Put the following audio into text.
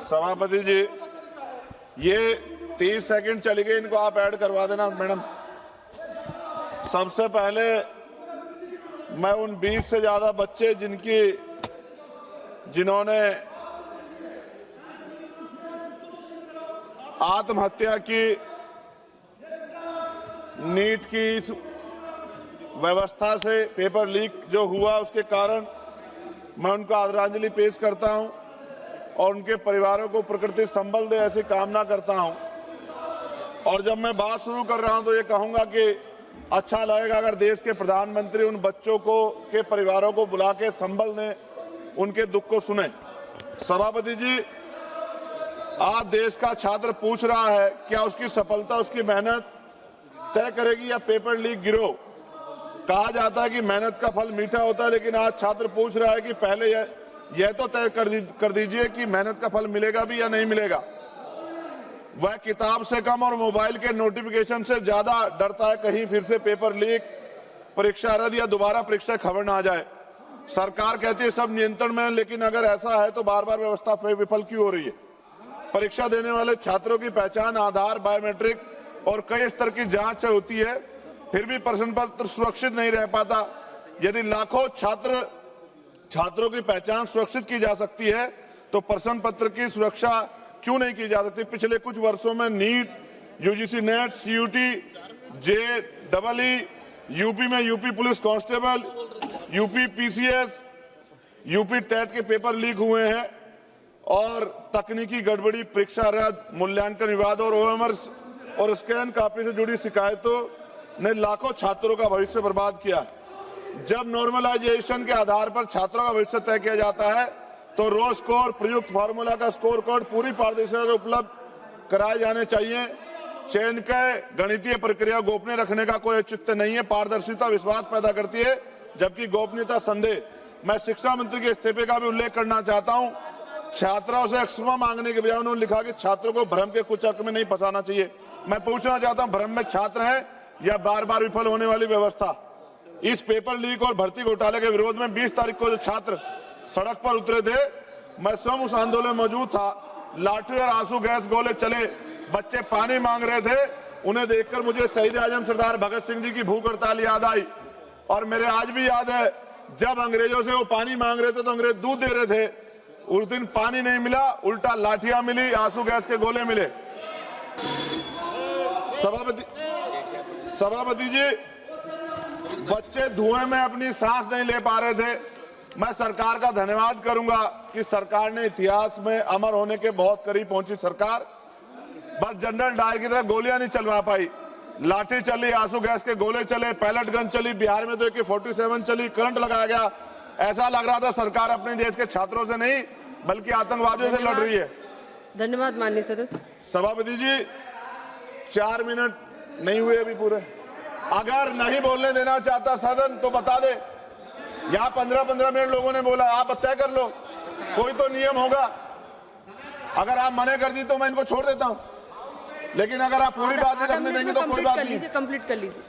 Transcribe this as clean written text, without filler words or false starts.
सभापति जी, ये 30 सेकंड चली गई, इनको आप ऐड करवा देना मैडम। सबसे पहले मैं उन 20 से ज्यादा बच्चे जिन्होंने आत्महत्या की, नीट की इस व्यवस्था से पेपर लीक जो हुआ उसके कारण मैं उनको आदरांजलि पेश करता हूं और उनके परिवारों को प्रकृति संबल दे ऐसी कामना करता हूं। और जब मैं बात शुरू कर रहा हूं तो ये कहूंगा कि अच्छा लगेगा अगर देश के प्रधानमंत्री उन बच्चों को के परिवारों को बुला के संबल दें, उनके दुख को सुने। सभापति जी, आज देश का छात्र पूछ रहा है क्या उसकी सफलता उसकी मेहनत तय करेगी या पेपर लीक गिरोह। कहा जाता है कि मेहनत का फल मीठा होता है, लेकिन आज छात्र पूछ रहा है कि पहले यह तो तय कर दीजिए कि मेहनत का फल मिलेगा भी या नहीं मिलेगा। वह किताब से कम और मोबाइल के नोटिफिकेशन से ज्यादा डरता है कहीं फिर से पेपर लीक, परीक्षा रद्द या दोबारा परीक्षा खबर ना आ जाए। सरकार कहती है सब नियंत्रण में है, लेकिन अगर ऐसा है तो बार बार व्यवस्था विफल क्यों हो रही है। परीक्षा देने वाले छात्रों की पहचान आधार, बायोमेट्रिक और कई स्तर की जांच से होती है, फिर भी प्रश्न पत्र सुरक्षित नहीं रह पाता। यदि लाखों छात्रों की पहचान सुरक्षित की जा सकती है तो प्रश्न पत्र की सुरक्षा क्यों नहीं की जा सकती। पिछले कुछ वर्षों में NEET, UGC NET, CUET, JEE, UP में UP police constable, UP PCS, UP TET के पेपर लीक हुए हैं और तकनीकी गड़बड़ी, परीक्षा रद्द, मूल्यांकन विवाद और ओएमआर और स्कैन कॉपी से जुड़ी शिकायतों ने लाखों छात्रों का भविष्य बर्बाद किया। जब नॉर्मलाइजेशन के आधार पर छात्रों का भविष्य तय किया जाता है तो रो स्कोर, प्रयुक्त फार्मूला का स्कोर कार्ड पूरी पारदर्शिता से उपलब्ध कराए जाने चाहिए। चयन के गणितीय प्रक्रिया गोपनीय रखने का कोई औचित्य नहीं है। पारदर्शिता विश्वास पैदा करती है, जबकि गोपनीयता संदेह। मैं शिक्षा मंत्री के इस्तीफे का भी उल्लेख करना चाहता हूं। छात्रों से क्षमा मांगने के बजाय उन्होंने लिखा कि छात्रों को भ्रम के कुचक्र में नहीं फंसाना चाहिए। मैं पूछना चाहता हूं, भ्रम में छात्र हैं या बार बार विफल होने वाली व्यवस्था। इस पेपर लीक और भर्ती घोटाले के विरोध में 20 तारीख को जो छात्र सड़क पर उतरे थे, मैं स्वयं उस आंदोलन में मौजूद था। लाठी और आंसू गैस गोले चले, बच्चे पानी मांग रहे थे। उन्हें देखकर मुझे शहीद आजम सरदार भगत सिंह जी की भूख हड़ताल याद आई। और मेरे आज भी याद है जब अंग्रेजों से वो पानी मांग रहे थे तो अंग्रेज दूध दे रहे थे। उस दिन पानी नहीं मिला, उल्टा लाठियां मिली, आंसू गैस के गोले मिले। सभापति जी, बच्चे धुएं में अपनी सांस नहीं ले पा रहे थे। मैं सरकार का धन्यवाद करूंगा कि सरकार ने इतिहास में अमर होने के बहुत करीब पहुंची। सरकार बस जनरल डायर की तरह गोलियां नहीं चलवा पाई, लाठी चली, आंसू गैस के गोले चले, पैलेट गन चली, बिहार में तो AK-47 चली, करंट लगाया गया। ऐसा लग रहा था सरकार अपने देश के छात्रों से नहीं बल्कि आतंकवादियों से लड़ रही है। धन्यवाद माननीय सदस्य। सभापति जी, 4 मिनट नहीं हुए अभी पूरे। अगर नहीं बोलने देना चाहता सदन तो बता दे। यहाँ 15-15 मिनट लोगों ने बोला, आप तय कर लो, कोई तो नियम होगा। अगर आप मना कर दी तो मैं इनको छोड़ देता हूँ, लेकिन अगर आप पूरी बात रखने देंगे तो कोई बात नहीं। कंप्लीट कर लीजिए।